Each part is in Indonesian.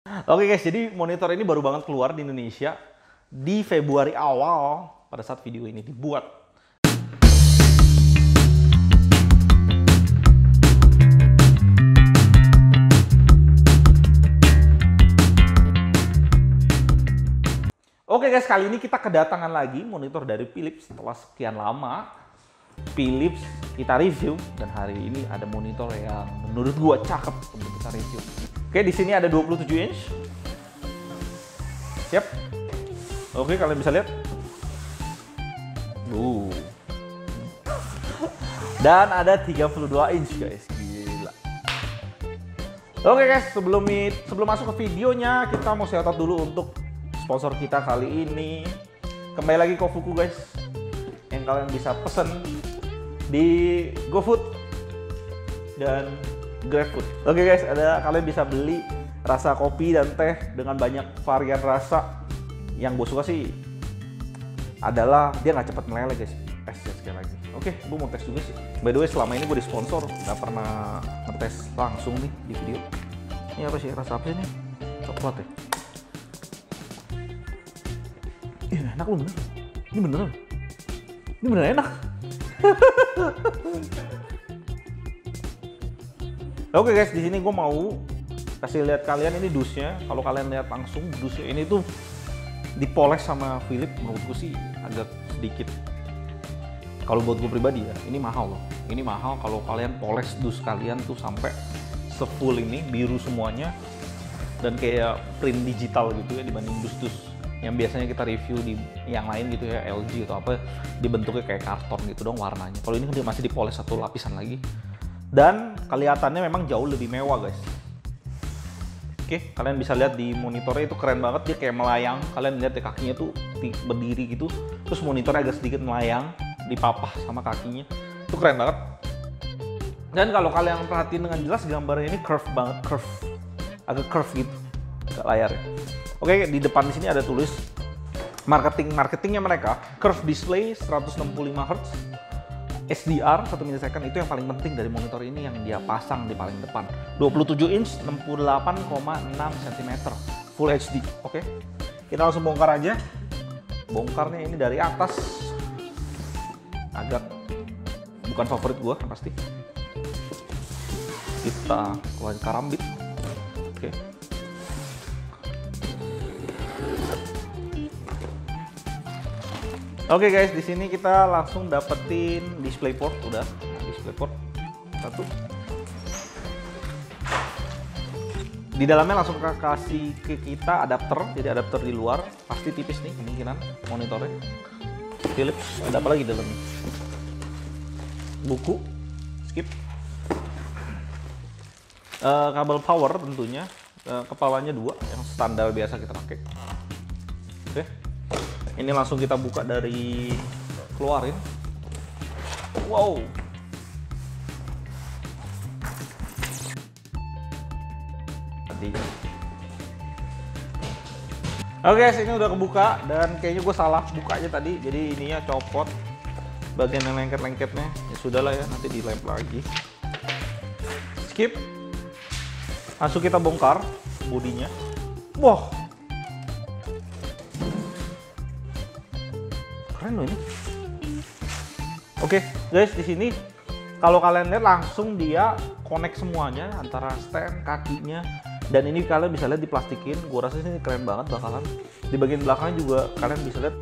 Oke guys, jadi monitor ini baru banget keluar di Indonesia di Februari awal pada saat video ini dibuat. Oke guys, kali ini kita kedatangan lagi monitor dari Philips setelah sekian lama. Philips kita review dan hari ini ada monitor yang menurut gua cakep untuk kita review. Oke, di sini ada 27 inch. Siap. Oke, kalian bisa lihat. Dan ada 32 inch guys. Gila. Oke guys, sebelum masuk ke videonya, kita mau shout out dulu untuk sponsor kita kali ini. Kembali lagi Kofuku guys. Yang kalian bisa pesen di GoFood dan GrabFood. Oke guys, kalian bisa beli rasa kopi dan teh dengan banyak varian rasa. Yang gue suka sih adalah dia nggak cepat meleleh guys. Sekali lagi. Oke, gue mau tes juga sih. By the way, selama ini gue disponsor, nggak pernah ngetes langsung nih di video. Ini apa sih, rasa apa sih ini? Coklat ya? Enak loh bener. Ini beneran. Ini beneran enak. Oke guys, di sini gue mau kasih lihat kalian ini dusnya. Kalau kalian lihat langsung dusnya ini tuh dipoles sama Philips, menurut gue sih agak sedikit. Kalau buat gue pribadi ya, ini mahal loh. Ini mahal kalau kalian poles dus kalian tuh sampai sefull ini biru semuanya dan kayak print digital gitu ya dibanding dus-dus yang biasanya kita review di yang lain gitu ya, LG atau apa, dibentuknya kayak karton gitu dong warnanya. Kalau ini dia masih dipoles satu lapisan lagi. Dan kelihatannya memang jauh lebih mewah guys. Oke, kalian bisa lihat di monitornya itu keren banget, dia kayak melayang. Kalian lihat ya kakinya tuh berdiri gitu, terus monitornya agak sedikit melayang, dipapah sama kakinya. Itu keren banget. Dan kalau kalian perhatiin dengan jelas gambarnya ini curve banget, agak curve gitu agak layarnya. Oke, di depan di sini ada tulis marketingnya mereka, curve display 165 Hz. SDR 1 milisecond, itu yang paling penting dari monitor ini yang dia pasang di paling depan. 27 inch 68,6 cm Full HD. Oke, kita langsung bongkar aja. Bongkarnya ini dari atas, agak bukan favorit gua pasti. Kita keluarin karambit. Oke. Oke guys, di sini kita langsung dapetin DisplayPort udah. DisplayPort satu. Di dalamnya langsung kasih ke kita adapter, jadi adapter di luar pasti tipis nih kemungkinan monitornya. Philips, ada apa lagi di dalamnya? Buku, skip. Kabel power tentunya, kepalanya 2 yang standar biasa kita pakai. Oke. Ini langsung kita buka dari keluarin. Wow. Oke guys, ini udah kebuka dan kayaknya gue salah bukanya tadi. Jadi ininya copot bagian yang lengket-lengketnya. Ya sudahlah ya, nanti dilem lagi. Skip. Langsung kita bongkar bodinya. Wah. Keren loh ini. Oke guys, di sini kalau kalian lihat langsung dia connect semuanya antara stand, kakinya, dan ini kalian bisa lihat diplastikin. Gua rasa ini keren banget bakalan. Di bagian belakangnya juga kalian bisa lihat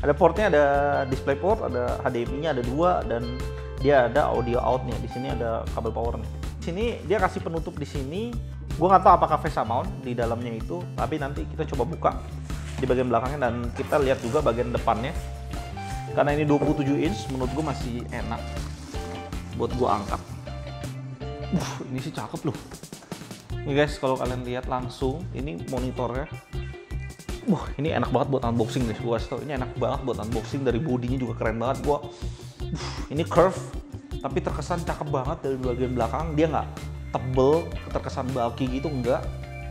ada portnya, ada DisplayPort, ada HDMI-nya ada 2 dan dia ada audio out-nya. Di sini ada kabel power nih. Di sini dia kasih penutup di sini. Gua nggak tahu apakah face mount di dalamnya itu, tapi nanti kita coba buka di bagian belakangnya dan kita lihat juga bagian depannya. Karena ini 27 inch, menurut gue masih enak buat gue angkat. Ini sih cakep loh. Ini guys, kalau kalian lihat langsung, ini monitornya. Ini enak banget buat unboxing guys. Gue kasih tau, ini enak banget buat unboxing. Dari bodinya juga keren banget. Ini curve, tapi terkesan cakep banget dari bagian belakang. Dia nggak tebel, terkesan bulky gitu, enggak.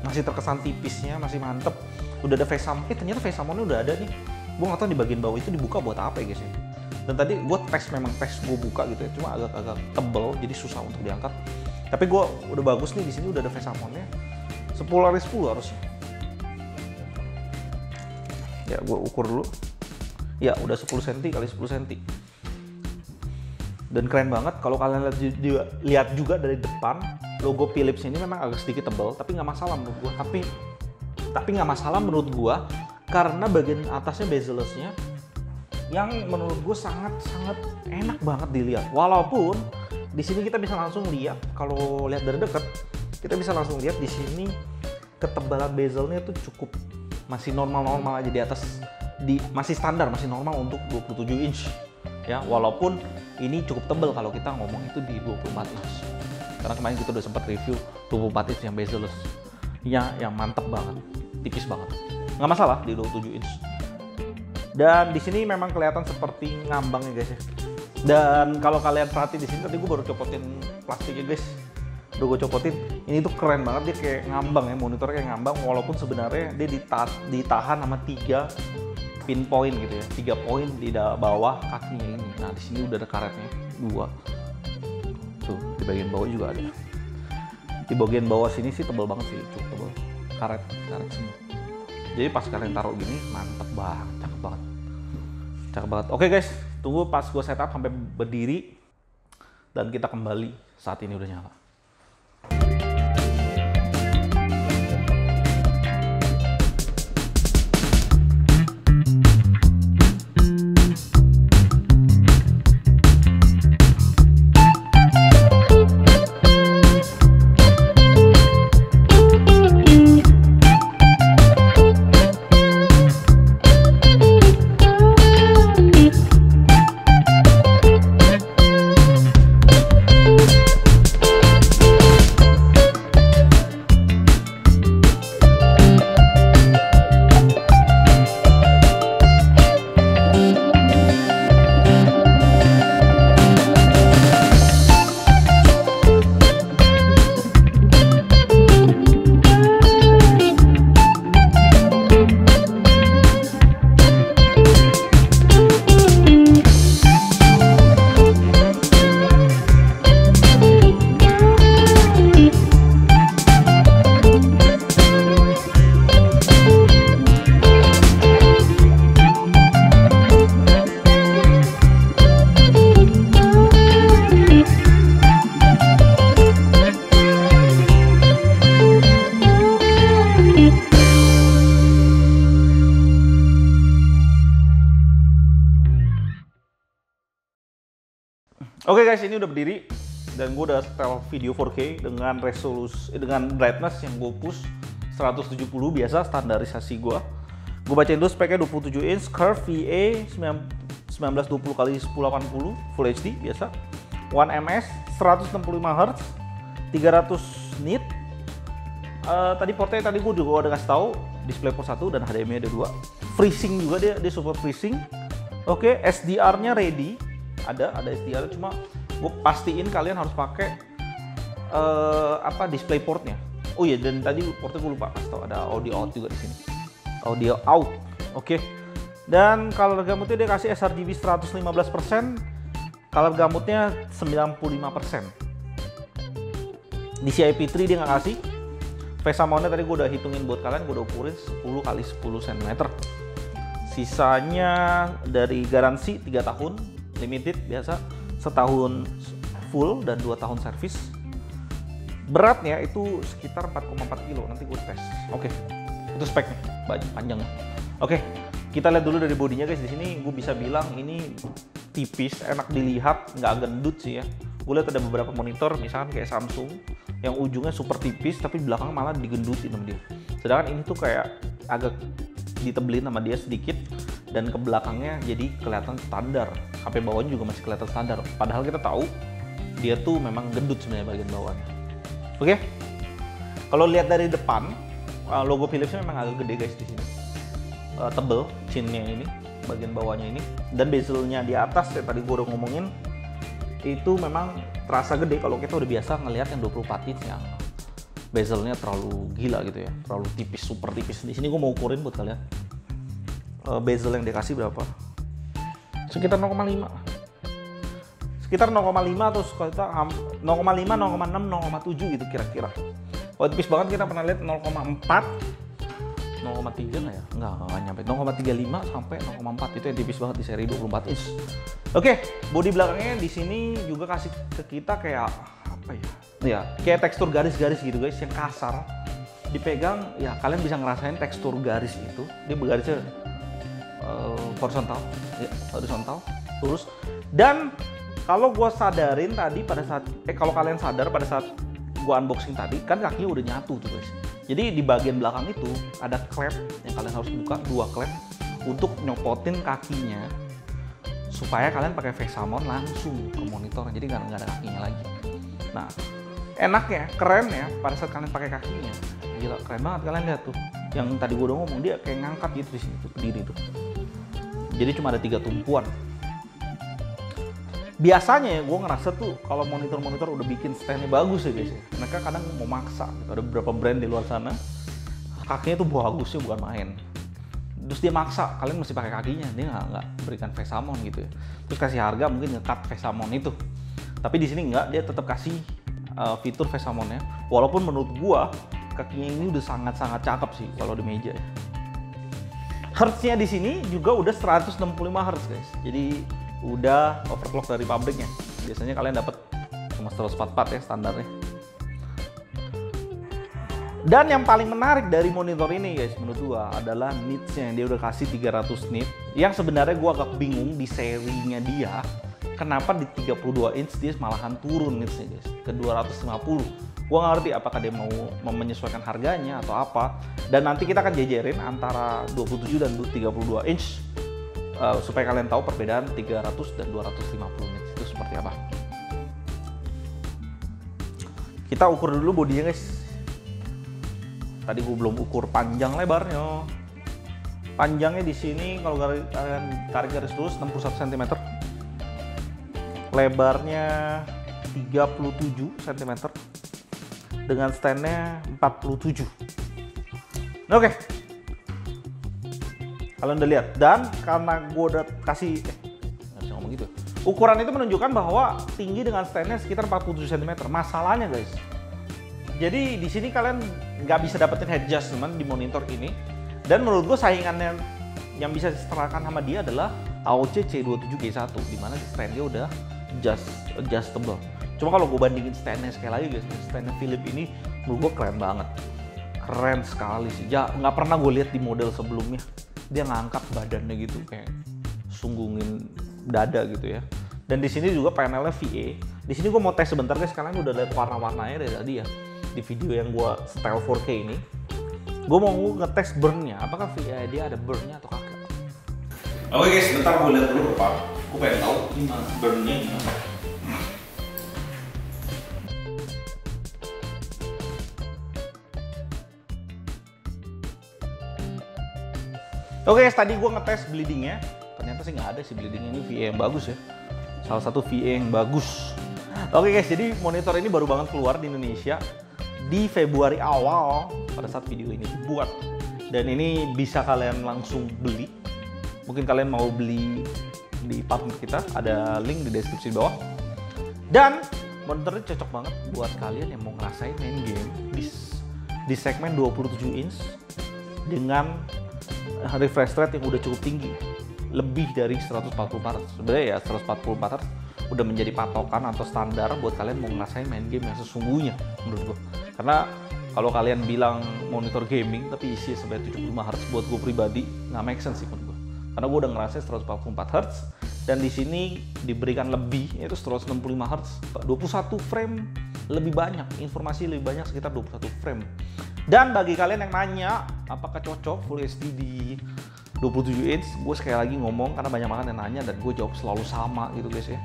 Masih terkesan tipisnya, masih mantep. Udah ada face mount. Ternyata face mount-nya udah ada nih. Gue nggak tahu di bagian bawah itu dibuka buat apa ya guys ya. Dan tadi gue memang tes gue buka gitu ya, cuma agak tebel jadi susah untuk diangkat. Tapi gue udah bagus nih, di sini udah ada face mount-nya. 10 dari 10 harusnya. Ya, gue ukur dulu. Ya, udah 10 cm kali 10 cm. Dan keren banget kalau kalian lihat juga dari depan, logo Philips ini memang agak sedikit tebal, tapi nggak masalah menurut gue. Tapi nggak masalah menurut gue karena bagian atasnya bezel-nya yang menurut gue sangat enak banget dilihat. Walaupun di sini kita bisa langsung lihat, kalau lihat dari dekat, kita bisa langsung lihat di sini ketebalan bezelnya itu cukup masih normal-normal aja di atas, masih standar, masih normal untuk 27 inch ya, walaupun ini cukup tebal kalau kita ngomong itu di 24 inch karena kemarin kita udah sempat review 24 inch yang bezel yang mantep banget, tipis banget, nggak masalah di 27 inch. Dan di sini memang kelihatan seperti ngambang ya guys ya. Dan kalau kalian perhatiin di sini, tadi gue baru copotin plastiknya guys, udah gue copotin, ini tuh keren banget, dia kayak ngambang ya, monitornya kayak ngambang, walaupun sebenarnya dia ditahan sama 3 pinpoint gitu ya, 3 poin di bawah kakinya ini. Nah di sini udah ada karetnya 2, tuh di bagian bawah juga ada. Di bagian bawah sini sih tebal banget sih, cukup tebal, karet semua. Jadi pas kalian taruh gini mantep banget, cakep banget. Oke guys, tunggu pas gue setup sampai berdiri dan kita kembali saat ini udah nyala. Oke guys, ini udah berdiri dan gue udah setel video 4K dengan dengan brightness yang gue push 170 biasa standarisasi gue. Gue bacain dulu speknya 27 inch curve VA 1920x1080 Full HD biasa. One ms 165 Hz 300 nit. Tadi portnya gue juga udah kasih tahu, DisplayPort 1 dan HDMI ada 2. FreeSync juga dia support FreeSync. Oke, SDR-nya ready. Ada SDR, cuma gue pastiin kalian harus pakai DisplayPort-nya. Oh iya, dan tadi portnya gue lupa kasih tau, ada audio out juga di sini. Audio out. Oke. Dan color gamutnya dia kasih sRGB 115%, color gamutnya 95%. DCI P3 dia nggak kasih. Face mount-nya tadi gue udah hitungin buat kalian, gue udah ukurin 10x10 cm. Sisanya dari garansi 3 tahun, limited biasa, setahun full dan 2 tahun servis. Beratnya itu sekitar 4,4 kilo, nanti gue tes. Oke, itu speknya, panjang. Oke, kita lihat dulu dari bodinya guys. Di sini gue bisa bilang ini tipis, enak dilihat, nggak gendut sih ya. Gue lihat ada beberapa monitor, misalkan kayak Samsung, yang ujungnya super tipis, tapi belakang malah digendutin sama dia. Sedangkan ini tuh kayak agak ditebelin sama dia sedikit, dan ke belakangnya jadi kelihatan standar. HP bawahnya juga masih kelihatan standar. Padahal kita tahu dia tuh memang gendut sebenarnya bagian bawahnya. Oke, kalau lihat dari depan, logo Philipsnya memang agak gede guys di sini. Tebel, chinnya ini, bagian bawahnya ini, dan bezelnya di atas yang tadi gue udah ngomongin itu memang terasa gede kalau kita udah biasa ngelihat yang 24 inch yang bezelnya terlalu gila gitu ya, terlalu tipis, super tipis. Di sini gue mau ukurin buat kalian. Bezel yang dikasih berapa? Sekitar 0,5. Sekitar 0,5 atau sekitar 0,5, 0,6, 0,7 gitu kira-kira. Kalau tipis banget kita pernah lihat 0,4, 0,5 0,3 nggak ya? Nggak nyampe 0,35 sampai 0,4, itu yang tipis banget di seri 24 inch. Oke, bodi belakangnya di sini juga kasih ke kita kayak apa ya? Ya, kayak tekstur garis-garis gitu guys, yang kasar. Dipegang ya kalian bisa ngerasain tekstur garis itu. Dia bergarisnya horizontal, ya, horizontal, lurus. Dan kalau gue sadarin tadi pada saat kalau kalian sadar pada saat gue unboxing tadi kan kakinya udah nyatu tuh guys. Jadi di bagian belakang itu ada klep yang kalian harus buka, 2 klep untuk nyopotin kakinya supaya kalian pakai Fexamon langsung ke monitor, jadi nggak ada kakinya lagi. Nah, enaknya, keren ya pada saat kalian pakai kakinya. Gila, keren banget kalian lihat tuh. Yang tadi gue udah ngomong, dia kayak ngangkat gitu di sini tuh, berdiri tuh. Jadi cuma ada 3 tumpuan. Biasanya gue ngerasa tuh kalau monitor-monitor udah bikin standnya bagus ya guys ya, mereka kadang mau maksa gitu. Ada beberapa brand di luar sana kakinya tuh bagusnya bukan main, terus dia maksa kalian mesti pakai kakinya, dia nggak berikan Fexamon gitu ya, terus kasih harga mungkin nge-cut Fexamon itu. Tapi di sini nggak, dia tetap kasih fitur Fexamonnya, walaupun menurut gue kakinya ini udah sangat-sangat cakep sih kalau di meja ya. Hertznya di sini juga udah 165 Hz guys, jadi udah overclock dari pabriknya. Biasanya kalian dapat cuma 144 ya standarnya. Dan yang paling menarik dari monitor ini guys menurut gua adalah nitsnya. Dia udah kasih 300 nit, yang sebenarnya gua agak bingung di serinya dia kenapa di 32 inch dia malahan turun nitsnya guys ke 250. Gua nggak ngerti apakah dia mau menyesuaikan harganya atau apa. Dan nanti kita akan jejerin antara 27 dan 32 inch supaya kalian tahu perbedaan 300 dan 250 nits itu seperti apa. Kita ukur dulu bodinya guys. Tadi gue belum ukur panjang lebarnya. Panjangnya di sini kalau kalian tarik garis lurus 61 cm. Lebarnya 37 cm. Dengan standnya 47. Oke. Kalian udah lihat, dan karena gue udah kasih nggak bisa ngomong gitu, ukuran itu menunjukkan bahwa tinggi dengan standnya sekitar 47 cm. Masalahnya guys, jadi di sini kalian nggak bisa dapetin head adjustment di monitor ini, dan menurut gue saingannya yang bisa disetelahkan sama dia adalah AOC C27G1, dimana standnya udah adjustable. Cuma kalau gue bandingin standnya sekali lagi guys, standnya Philips ini menurut gue keren banget, keren sekali sih. Ya nggak pernah gue lihat di model sebelumnya. Dia ngangkat badannya gitu kayak sunggungin dada gitu ya. Dan di sini juga panelnya VA. Di sini gue mau tes sebentar guys, kalian udah lihat warna-warnanya dari tadi ya di video yang gue style 4K ini. Gue mau ngetes burn-nya, apakah VA dia ada burn-nya atau kagak. Oke guys, bentar gue lihat dulu Pak. Gue pengen tahu gimana burn-nya gimana. Oke guys, tadi gue ngetes bleedingnya, ternyata sih nggak ada sih bleedingnya. Ini VA yang bagus ya, salah satu VA yang bagus. Oke guys, jadi monitor ini baru banget keluar di Indonesia di Februari awal pada saat video ini dibuat. Dan ini bisa kalian langsung beli. Mungkin kalian mau beli di partner kita, ada link di deskripsi bawah. Dan monitor ini cocok banget buat kalian yang mau ngerasain main game di segmen 27 inch dengan refresh rate yang udah cukup tinggi, lebih dari 144 Hz. Sebenarnya ya 144 Hz udah menjadi patokan atau standar buat kalian mau ngerasain main game yang sesungguhnya menurut gue. Karena kalau kalian bilang monitor gaming tapi isi sampai 75 Hz, buat gue pribadi nggak make sense sih menurut gue. Karena gue udah ngerasain 144 Hz dan di sini diberikan lebih, yaitu 165 Hz, 21 frame lebih banyak, informasi lebih banyak sekitar 21 frame. Dan bagi kalian yang nanya apakah cocok Full HD di 27 inch, gue sekali lagi ngomong karena banyak banget yang nanya dan gue jawab selalu sama gitu guys ya.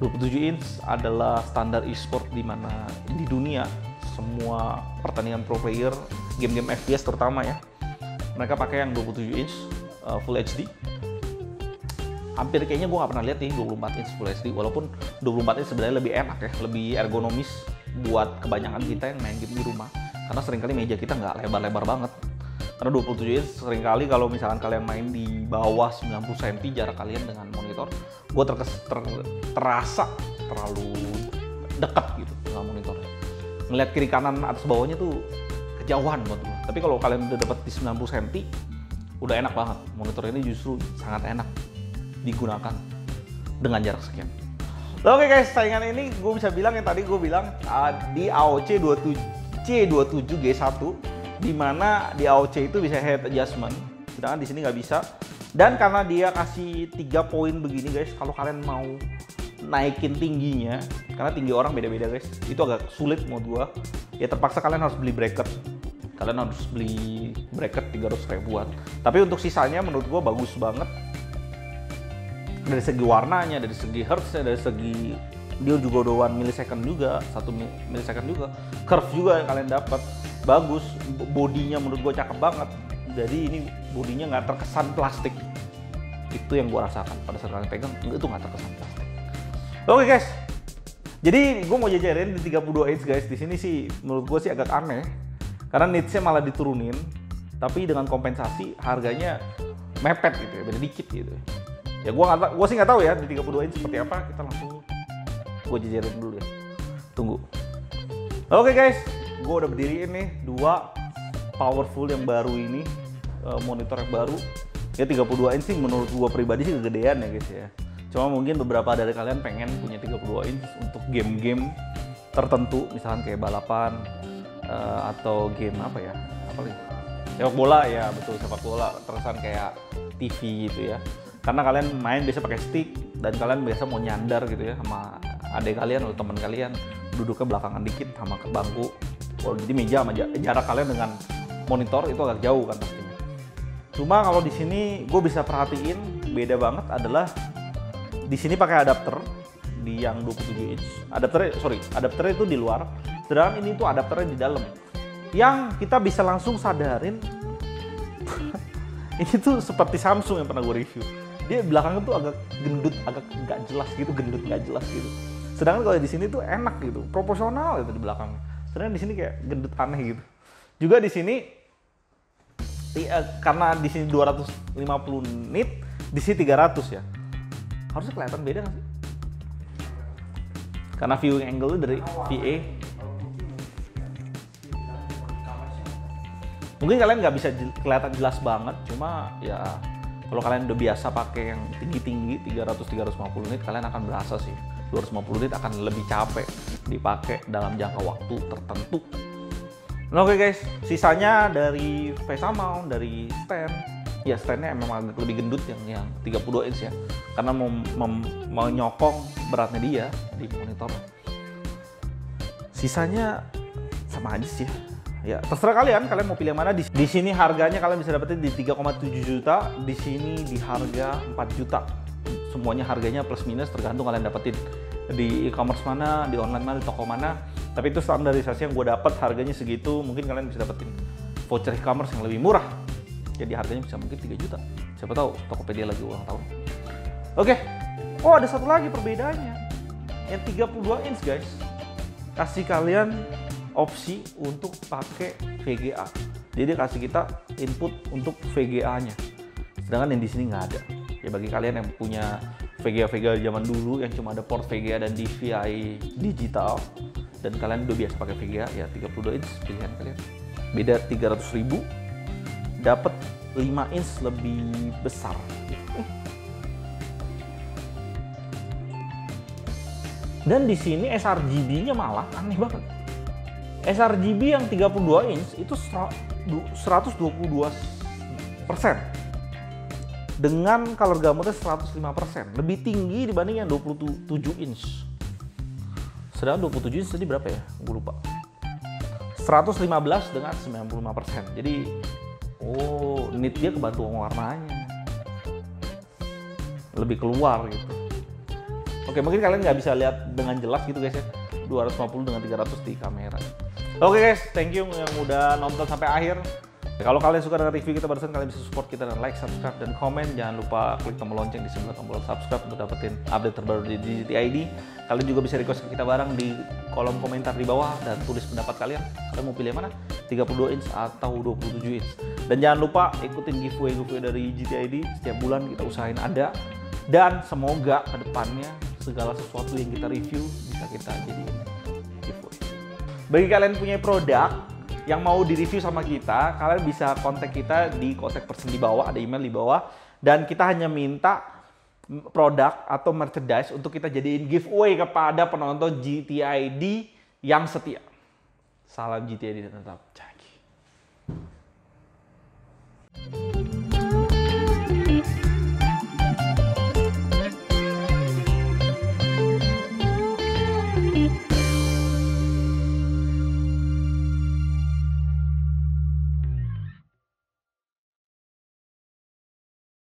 27 inch adalah standar e-sport di mana di dunia semua pertandingan pro player, game-game FPS terutama ya, mereka pakai yang 27 inch Full HD. Hampir kayaknya gue nggak pernah lihat nih 24 inch Full HD, walaupun 24 inch sebenarnya lebih enak ya, lebih ergonomis buat kebanyakan kita yang main game di rumah. Karena seringkali meja kita nggak lebar-lebar banget. Karena 27 inch seringkali kalau misalkan kalian main di bawah 90 cm jarak kalian dengan monitor, gue terasa terlalu dekat gitu dengan monitornya. Ngeliat kiri kanan atas bawahnya tuh kejauhan buat gue. Tapi kalau kalian udah dapat di 90 cm, udah enak banget. Monitor ini justru sangat enak digunakan dengan jarak sekian. Oke guys, saingan ini gue bisa bilang yang tadi gue bilang di AOC C27G1, di mana di AOC itu bisa head adjustment, sedangkan di sini nggak bisa. Dan karena dia kasih 3 poin begini guys, kalau kalian mau naikin tingginya, karena tinggi orang beda-beda guys, itu agak sulit menurut gue. Ya terpaksa kalian harus beli bracket. Kalian harus beli bracket 300 ribuan. Tapi untuk sisanya menurut gue bagus banget. Dari segi warnanya, dari segi hertznya, dari segi dia juga udah 1 millisecond juga, 1 millisecond juga, curve juga yang kalian dapat bagus, bodinya menurut gue cakep banget. Jadi ini bodinya nggak terkesan plastik, itu yang gue rasakan pada saat kalian pegang, itu nggak terkesan plastik. Oke guys, jadi gue mau jajarin di 32 inch guys. Di sini sih menurut gue sih agak aneh, karena nitsnya malah diturunin, tapi dengan kompensasi harganya mepet gitu ya, beda dikit gitu. Ya gue sih nggak tahu ya di 32 inch seperti apa. Kita langsung gue jajarin dulu ya. Tunggu. Oke guys, gue udah berdiriin nih 2 powerful yang baru ini, monitor yang baru. Ya 32 inch sih menurut gue pribadi sih kegedean ya guys ya. Cuma mungkin beberapa dari kalian pengen punya 32 inch untuk game-game tertentu, misalkan kayak balapan atau game apa ya? Apa lagi? Sepak bola ya, betul, sepak bola terkesan kayak TV gitu ya. Karena kalian main biasa pakai stick dan kalian biasa mau nyandar gitu ya sama adik kalian atau teman kalian, duduknya belakangan dikit sama ke bangku. Jadi meja sama jarak kalian dengan monitor itu agak jauh kan pastinya. Cuma kalau di sini gue bisa perhatiin beda banget adalah di sini pakai adapter di yang 27 inch. Adapternya itu di luar, sedangkan ini tuh adapternya di dalam. Yang kita bisa langsung sadarin ini tuh seperti Samsung yang pernah gue review. Dia belakangnya tuh agak gendut, agak nggak jelas gitu, gendut nggak jelas gitu. Sedangkan kalau di sini tuh enak gitu, proporsional itu di belakangnya. Sedangkan di sini kayak gendut aneh gitu. Juga di sini karena di sini 250 nit, di sini 300 ya. Harusnya kelihatan beda nggak sih? Karena viewing angle dari VA. Mungkin kalian nggak bisa kelihatan jelas banget, cuma ya kalau kalian udah biasa pakai yang tinggi-tinggi 300-350 nit, kalian akan berasa sih 250 nit akan lebih capek dipakai dalam jangka waktu tertentu. Nah, oke guys, sisanya dari face mount, dari stand, ya standnya memang agak lebih gendut yang 32 inch ya, karena mau nyokong beratnya dia di monitor. Sisanya sama aja sih. Ya, terserah kalian mau pilih yang mana. Di sini harganya kalian bisa dapetin di 3,7 juta, di sini di harga 4 juta. Semuanya harganya plus minus tergantung kalian dapetin di e-commerce mana, di online mana, di toko mana. Tapi itu standarisasi yang gue dapat, harganya segitu. Mungkin kalian bisa dapetin voucher e-commerce yang lebih murah. Jadi harganya bisa mungkin 3 juta. Siapa tahu Tokopedia lagi ulang tahun. Oke. Oh, ada satu lagi perbedaannya. Yang 32 inch guys, kasih kalian opsi untuk pakai VGA. Jadi dia kasih kita input untuk VGA-nya. Sedangkan yang di sini nggak ada. Ya bagi kalian yang punya VGA zaman dulu yang cuma ada port VGA dan DVI digital dan kalian udah biasa pakai VGA, ya 32 inch pilihan kalian. Beda 300.000, dapat 5 inch lebih besar. Dan di sini sRGB-nya malah aneh banget. sRGB yang 32 inch itu 122% dengan color gamutnya 105%, lebih tinggi dibanding yang 27 inch. Sedangkan 27 inch tadi berapa ya? Gue lupa. 115 dengan 95%. Jadi nit dia kebantu warnanya lebih keluar gitu. Oke, mungkin kalian nggak bisa lihat dengan jelas gitu guys ya, 250 dengan 300 di kamera. Oke guys, thank you yang udah nonton sampai akhir. Kalau kalian suka dengan review kita barusan, kalian bisa support kita dengan like, subscribe, dan komen. Jangan lupa klik tombol lonceng di sebelah tombol subscribe untuk dapetin update terbaru di Digity ID. Kalian juga bisa request ke kita bareng di kolom komentar di bawah dan tulis pendapat kalian. Kalian mau pilih yang mana? 32 inch atau 27 inch? Dan jangan lupa ikutin giveaway dari Digity ID. Setiap bulan kita usahain ada. Dan semoga kedepannya segala sesuatu yang kita review bisa kita jadiin giveaway. Bagi kalian punya produk yang mau di-review sama kita, kalian bisa kontak kita di kontak person di bawah, ada email di bawah. Dan kita hanya minta produk atau merchandise untuk kita jadiin giveaway kepada penonton GTID yang setia. Salam GTID tetap.